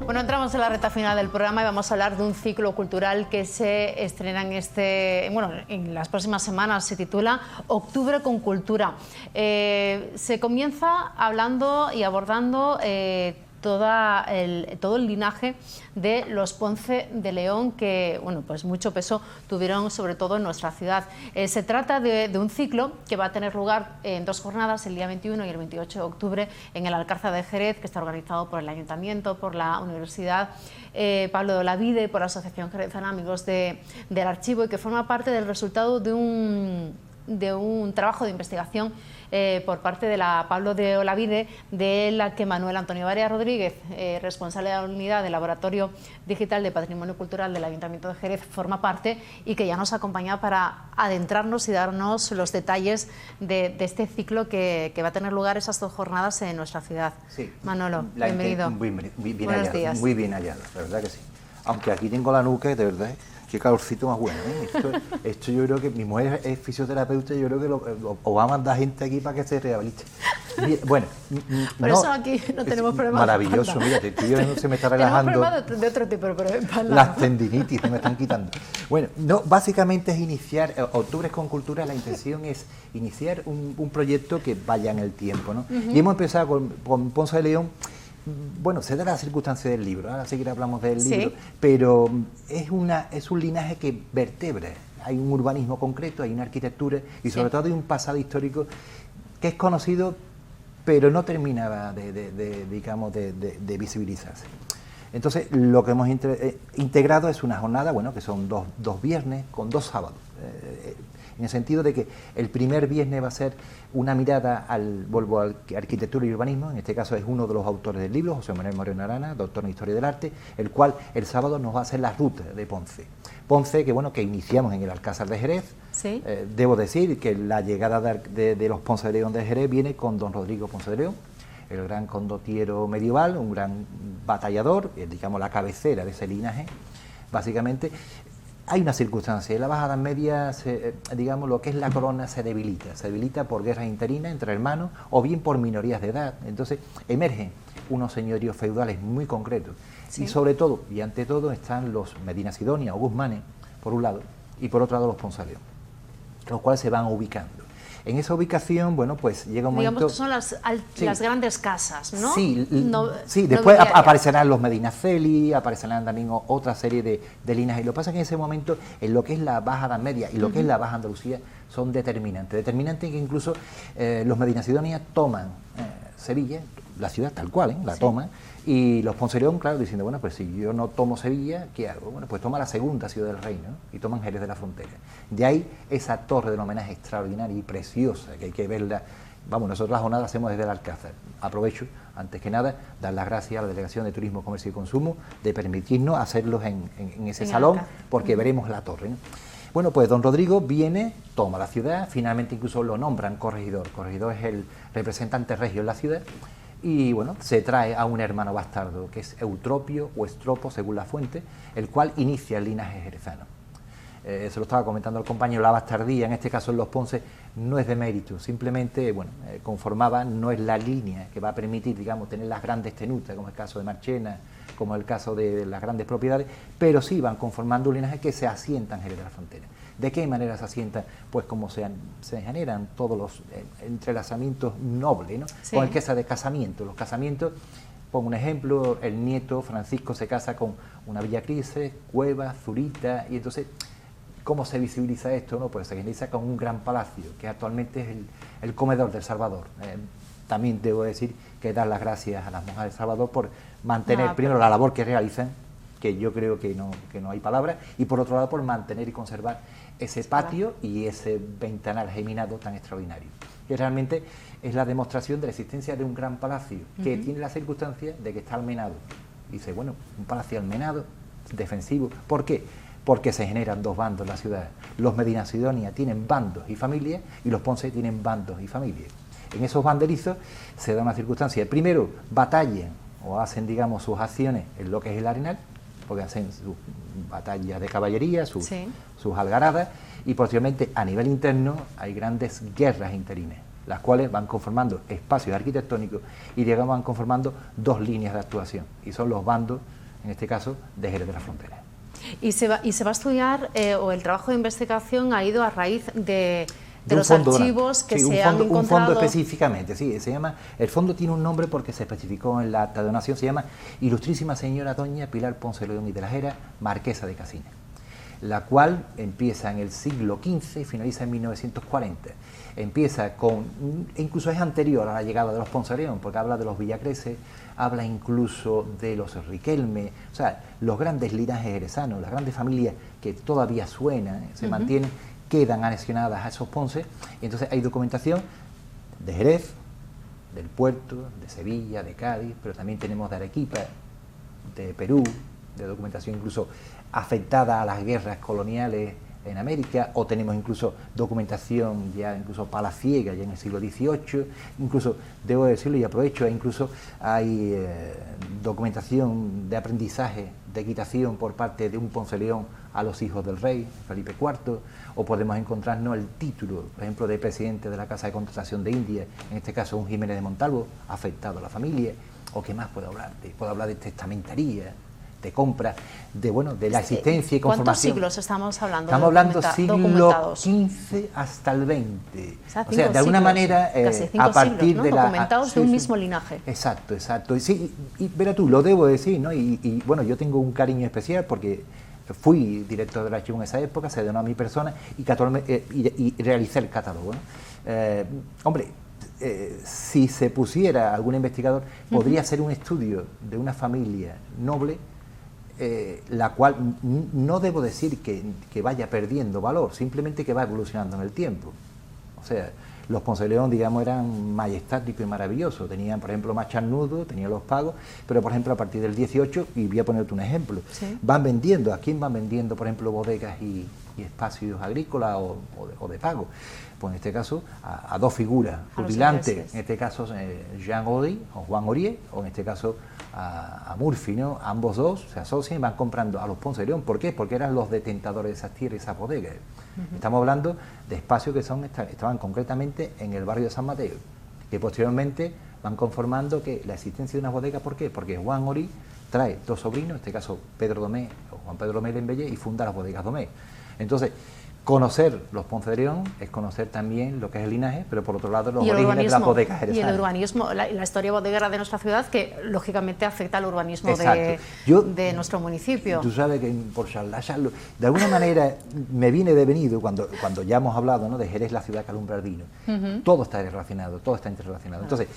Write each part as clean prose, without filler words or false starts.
Bueno, entramos en la recta final del programa y vamos a hablar de un ciclo cultural que se estrena en las próximas semanas. Se titula Octubre con Cultura. Se comienza hablando y abordando todo el linaje de los Ponce de León, que pues mucho peso tuvieron sobre todo en nuestra ciudad. Se trata de un ciclo que va a tener lugar en 2 jornadas, el día 21 y el 28 de octubre, en el Alcázar de Jerez, que está organizado por el Ayuntamiento, por la Universidad Pablo de Olavide, por la Asociación Jerezana Amigos del Archivo, y que forma parte del resultado de un trabajo de investigación por parte de la Pablo de Olavide, de la que Manuel Antonio Barea Rodríguez, responsable de la unidad del Laboratorio Digital de Patrimonio Cultural del Ayuntamiento de Jerez, forma parte y que ya nos acompaña para adentrarnos y darnos los detalles de este ciclo que va a tener lugar esas 2 jornadas en nuestra ciudad. Sí. Manolo, bienvenido. Buenos días. Muy bien hallado, la verdad que sí. Aunque aquí tengo la nuca, de verdad, qué calorcito más bueno, ¿eh? Esto yo creo que mi mujer es fisioterapeuta y yo creo que o va a mandar gente aquí para que se rehabilite. Bueno, por eso aquí no tenemos problemas. Maravilloso, mira, el tío no se me está relajando. Tenemos problemas de otro tipo, pero espalda. Las tendinitis se me están quitando. Bueno, no, básicamente es iniciar, Octubre con Cultura, la intención es iniciar un proyecto que vaya en el tiempo, ¿no? Y hemos empezado con Ponce de León. Bueno, se da la circunstancia del libro, ahora sí que hablamos del libro, pero es un linaje que vertebra, hay un urbanismo concreto, hay una arquitectura y sobre todo hay un pasado histórico que es conocido, pero no terminaba de visibilizarse. Entonces, lo que hemos integrado es una jornada, bueno, que son dos viernes con 2 sábados. En el sentido de que el primer viernes va a ser una mirada al arquitectura y urbanismo, en este caso es uno de los autores del libro, José Manuel Moreno Arana, doctor en Historia del Arte, el cual el sábado nos va a hacer la ruta de Ponce. Ponce, que iniciamos en el Alcázar de Jerez. ¿Sí? Debo decir que la llegada de los Ponce de León de Jerez viene con don Rodrigo Ponce de León, el gran condottiero medieval, un gran batallador, digamos la cabecera de ese linaje, básicamente. Hay una circunstancia, en la Baja Edad Media, digamos, lo que es la corona se debilita por guerras interinas entre hermanos o bien por minorías de edad. Entonces emergen unos señoríos feudales muy concretos. Sí. Y sobre todo, y ante todo, están los Medina Sidonia o Guzmanes, por un lado, y por otro lado los Ponce de León, los cuales se van ubicando. En esa ubicación, bueno, pues llega un momento... Digamos que son las grandes casas, ¿no? Sí, después aparecerán los Medina Celi, aparecerán también otra serie de linajes. Y lo que pasa es que en ese momento, en lo que es la Baja Edad Media y lo que es la Baja Andalucía, son determinantes que incluso los Medina Sidonia toman Sevilla, la ciudad tal cual, la toman, y los Ponce de León, claro, diciendo, bueno, pues si yo no tomo Sevilla, ¿qué hago? Bueno, pues toma la segunda ciudad del reino, ¿no? Y toman Jerez de la Frontera. De ahí esa torre del homenaje extraordinaria y preciosa, que hay que verla. Vamos, nosotros la jornada la hacemos desde el Alcázar. Aprovecho, antes que nada, dar las gracias a la Delegación de Turismo, Comercio y Consumo de permitirnos hacerlos en ese salón, porque veremos la torre, ¿no? Bueno, pues don Rodrigo viene, toma la ciudad, finalmente incluso lo nombran corregidor. Corregidor es el representante regio en la ciudad. Y bueno, se trae a un hermano bastardo, que es Eutropio o Estropo, según la fuente, el cual inicia el linaje jerezano. Se lo estaba comentando el compañero, la bastardía, en este caso en los Ponce, no es de mérito, simplemente, bueno, conformaba, no es la línea que va a permitir, digamos, tener las grandes tenutas, como el caso de Marchena, como el caso de las grandes propiedades, pero sí van conformando un linaje que se asienta en Jerez de la Frontera. ¿De qué manera se asientan? Pues como se generan todos los entrelazamientos nobles, ¿no? Sí. Con el que sea de casamiento. Los casamientos, pongo un ejemplo, el nieto Francisco se casa con una Villacrisis, Cueva, Zurita, y entonces, ¿cómo se visibiliza esto? No? Pues se visibiliza con un gran palacio, que actualmente es el comedor del Salvador. También debo decir que dar las gracias a las monjas del Salvador por mantener primero la labor que realizan, que yo creo que no hay palabra, y por otro lado por mantener y conservar ese patio y ese ventanal geminado tan extraordinario, que realmente es la demostración de la existencia de un gran palacio, que tiene la circunstancia de que está almenado. Y dice, bueno, un palacio almenado, defensivo. ¿Por qué? Porque se generan 2 bandos en la ciudad. Los Medina Sidonia tienen bandos y familias, y los Ponce tienen bandos y familias. En esos banderizos se da una circunstancia. Primero, batallan o hacen, digamos, sus acciones en lo que es el Arenal, porque hacen sus batallas de caballería, sus algaradas, y posteriormente a nivel interno hay grandes guerras interinas. las cuales van conformando espacios arquitectónicos y digamos van conformando dos líneas de actuación, y son los bandos, en este caso, de Jerez de la Frontera. Y se va a estudiar, o el trabajo de investigación ha ido a raíz de los archivos que se han encontrado. Un fondo específicamente, sí, se llama, el fondo tiene un nombre porque se especificó en la acta de donación, se llama Ilustrísima Señora Doña Pilar Ponce León y de la Jera, Marquesa de Casina, la cual empieza en el siglo XV y finaliza en 1940. Empieza con, incluso es anterior a la llegada de los Ponce León, porque habla de los Villacreces, habla incluso de los Riquelme, o sea, los grandes linajes jerezanos, las grandes familias que todavía suenan, se mantienen, quedan anexionadas a esos Ponce, y entonces hay documentación de Jerez, del puerto, de Sevilla, de Cádiz, pero también tenemos de Arequipa, de Perú, de documentación incluso afectada a las guerras coloniales en América, o tenemos incluso documentación ya incluso palaciega ya en el siglo XVIII, incluso, debo decirlo y aprovecho, incluso hay documentación de aprendizaje de equitación por parte de un Ponce León a los hijos del rey, Felipe IV, o podemos encontrarnos el título, por ejemplo, de presidente de la Casa de Contratación de India, en este caso un Jiménez de Montalvo, afectado a la familia, o qué más puedo hablar, puedo hablar de testamentaría, de compra, de bueno, de la existencia y conformación. ¿Cuántos siglos estamos hablando? Estamos hablando siglo XV hasta el XX. O sea, de alguna manera, a partir siglos, ¿no? de la... documentados de un mismo linaje. Exacto, exacto. Y sí, y verá tú, lo debo decir, ¿no? Y bueno, yo tengo un cariño especial porque fui director del archivo en esa época, se donó a mi persona y realicé el catálogo, ¿no? Hombre, si se pusiera algún investigador, podría hacer un estudio de una familia noble, la cual no debo decir que vaya perdiendo valor, simplemente que va evolucionando en el tiempo. O sea, los Ponce de León, digamos, eran majestáticos y maravillosos, tenían, por ejemplo, más charnudo, tenían los pagos, pero, por ejemplo, a partir del 18, y voy a ponerte un ejemplo, ¿sí? Van vendiendo, ¿a quién van vendiendo, por ejemplo, bodegas y espacios agrícolas o de pago? Pues en este caso a dos figuras rubilantes, en este caso Jean Odi o Juan Orié, o en este caso a Murphy, ¿no? Ambos dos se asocian y van comprando a los Ponce de León. ¿Por qué? Porque eran los detentadores de esas tierras y esas bodegas. Estamos hablando de espacios que estaban concretamente en el barrio de San Mateo, que posteriormente van conformando que la existencia de una bodega. ¿Por qué? Porque Juan Orié trae dos sobrinos, en este caso Pedro Domé o Juan Pedro Domé Lembellé, y funda las bodegas Domé. Entonces, conocer los Ponce de León es conocer también lo que es el linaje, pero por otro lado los orígenes de las bodegas jerezanas. Y el urbanismo, la historia bodeguera de nuestra ciudad, que lógicamente afecta al urbanismo de nuestro municipio. Tú sabes que por charlarlo, de alguna manera me viene devenido cuando ya hemos hablado, ¿no?, de Jerez, la ciudad que alumbra el vino. Todo está relacionado, todo está interrelacionado. Entonces,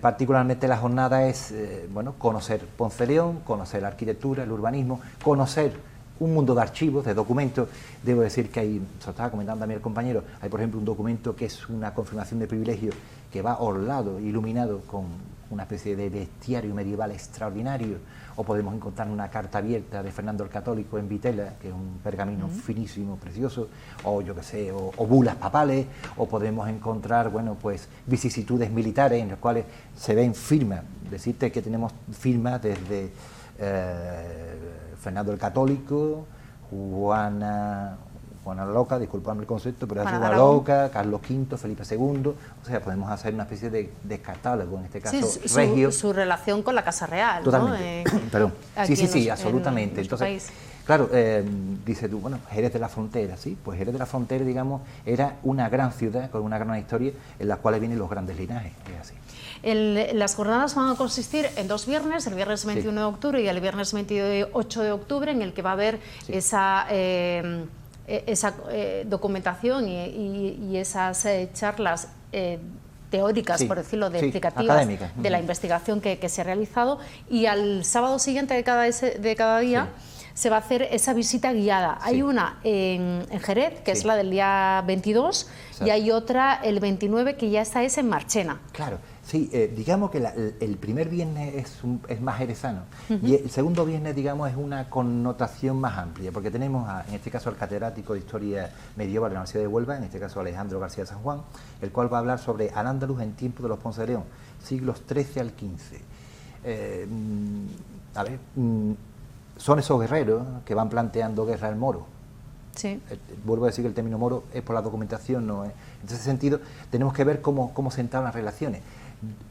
particularmente la jornada es, bueno, conocer Ponce de León, conocer la arquitectura, el urbanismo, conocer un mundo de archivos, de documentos. Debo decir que hay, se lo estaba comentando también el compañero, hay por ejemplo un documento que es una confirmación de privilegio que va orlado, iluminado con una especie de bestiario medieval extraordinario, o podemos encontrar una carta abierta de Fernando el Católico en Vitela, que es un pergamino finísimo, precioso, o yo qué sé, o bulas papales, o podemos encontrar, bueno, pues vicisitudes militares en las cuales se ven firmas. Decirte que tenemos firmas desde Fernando el Católico, Juana Loca, disculpadme el concepto, pero es Juana Loca, Carlos V, Felipe II, o sea, podemos hacer una especie de catálogo, en este caso regio. Su relación con la Casa Real, totalmente, ¿no? Perdón. Sí, absolutamente. Entonces, claro, dice tú, bueno, Jerez de la Frontera, ¿sí? Pues Jerez de la Frontera, digamos, era una gran ciudad con una gran historia en la cual vienen los grandes linajes, es así. Las jornadas van a consistir en dos viernes, el viernes 21 de octubre y el viernes 28 de octubre, en el que va a haber esa documentación y esas charlas teóricas, por decirlo, explicativas de la investigación que se ha realizado, y al sábado siguiente de cada día se va a hacer esa visita guiada. Hay una en Jerez, que es la del día 22, y hay otra el 29, que ya es en Marchena. Claro. Sí, digamos que el primer viernes es más jerezano, y el segundo viernes, digamos, es una connotación más amplia, porque tenemos en este caso al catedrático de Historia Medieval de la Universidad de Huelva, en este caso Alejandro García San Juan, el cual va a hablar sobre Al-Ándalus en tiempo de los Ponce de León, siglos XIII al XV. Son esos guerreros que van planteando guerra al moro, Sí. Vuelvo a decir que el término moro es por la documentación, no es. En ese sentido, tenemos que ver cómo se entablan las relaciones.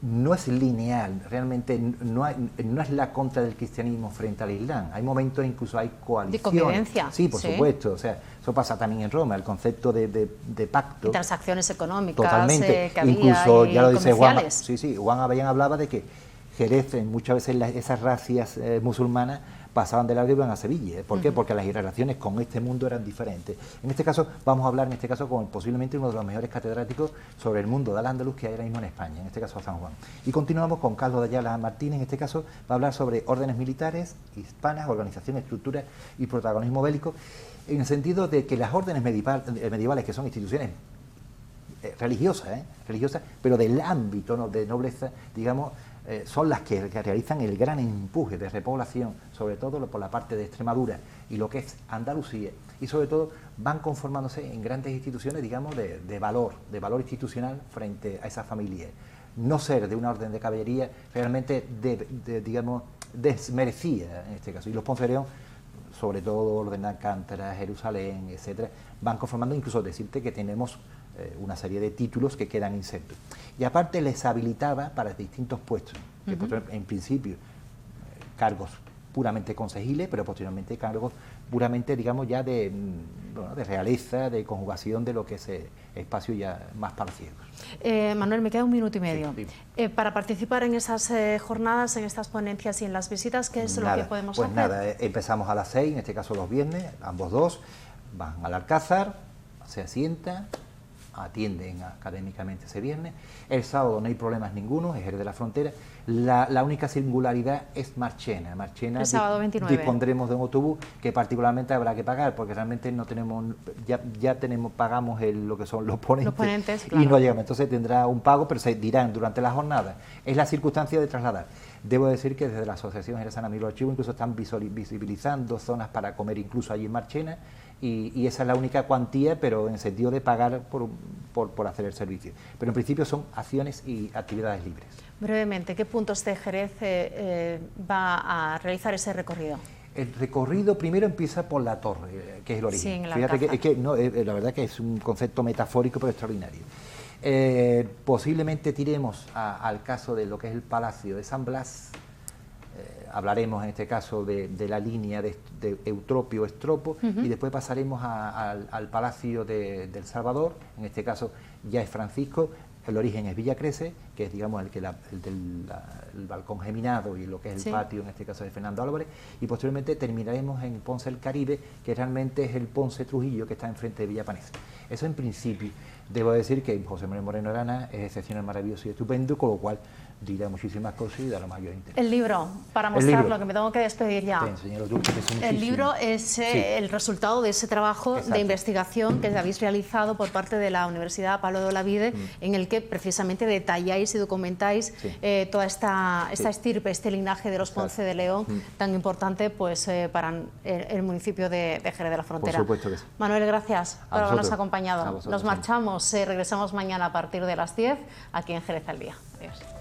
No es lineal, realmente no es la contra del cristianismo frente al Islam. Hay momentos, incluso hay coaliciones. De convivencia. Sí, por supuesto. O sea, eso pasa también en Roma, el concepto de pacto. Y transacciones económicas. Totalmente. Que había, incluso, ya lo dice Juan. Sí, Juan Abellán hablaba de que Jerez, muchas veces esas racias musulmanas pasaban de largo y iban a Sevilla. ¿Por qué? Porque las relaciones con este mundo eran diferentes. En este caso, vamos a hablar con posiblemente uno de los mejores catedráticos sobre el mundo de Al-Ándalus que hay ahora mismo en España, en este caso a San Juan. Y continuamos con Carlos de Ayala Martínez, en este caso va a hablar sobre órdenes militares, hispanas, organización, estructura y protagonismo bélico, en el sentido de que las órdenes medievales, que son instituciones religiosas, pero del ámbito, ¿no?, de nobleza, digamos, son las que realizan el gran empuje de repoblación, sobre todo por la parte de Extremadura y lo que es Andalucía, y sobre todo van conformándose en grandes instituciones, digamos, de valor institucional frente a esas familias. No ser de una orden de caballería realmente, digamos, desmerecía en este caso. Y los Ponce de León, sobre todo Orden de Alcántara, Jerusalén, etcétera, van conformando, incluso decirte que tenemos una serie de títulos que quedan insertos. Y aparte les habilitaba para distintos puestos, que en principio cargos puramente consejiles, pero posteriormente cargos puramente, digamos, ya de realeza, de conjugación de lo que es espacio ya más palaciegos. Manuel, me queda un minuto y medio. Sí. Para participar en esas jornadas, en estas ponencias y en las visitas, ¿qué es lo que podemos hacer? Pues nada, empezamos a las 6, en este caso los viernes, ambos dos, van al Alcázar, se asientan, atienden académicamente ese viernes. El sábado no hay problemas ninguno, es Jerez de la Frontera. La única singularidad es Marchena. El sábado 29. Dispondremos de un autobús que particularmente habrá que pagar, porque realmente no tenemos, pagamos lo que son los ponentes, claro. Y no llegamos. Entonces tendrá un pago, pero se dirán durante la jornada. Es la circunstancia de trasladar. Debo decir que desde la Asociación Jerezana Miro Archivo incluso están visibilizando zonas para comer incluso allí en Marchena, y esa es la única cuantía, pero en el sentido de pagar por hacer el servicio. Pero en principio son acciones y actividades libres. Brevemente, ¿qué puntos de Jerez va a realizar ese recorrido? El recorrido primero empieza por la torre, que es el origen. Sí, Fíjate que la verdad que es un concepto metafórico pero extraordinario. Posiblemente tiremos al caso de lo que es el Palacio de San Blas. Hablaremos en este caso de la línea de Eutropio Estropo, y después pasaremos al Palacio del Salvador, en este caso ya es Francisco. El origen es Villa Crece, que es, digamos, el balcón geminado y lo que es el patio, en este caso de Fernando Álvarez, y posteriormente terminaremos en Ponce el Caribe, que realmente es el Ponce Trujillo que está enfrente de Villa Paneza. Eso en principio. Debo decir que José Manuel Moreno Arana es excepcional, maravilloso y estupendo, con lo cual dirá muchísimas cosas y dará mayor interés. El libro, para mostrarlo, que me tengo que despedir ya. El libro es el resultado de ese trabajo de investigación que habéis realizado por parte de la Universidad Pablo de Olavide, en el que precisamente detalláis y documentáis toda esta estirpe, este linaje de los Ponce de León, tan importante pues para el municipio de Jerez de la Frontera. Por supuesto que sí. Manuel, gracias por habernos acompañado. Nos marchamos, regresamos mañana a partir de las 10 aquí en Jerez al Día. Adiós.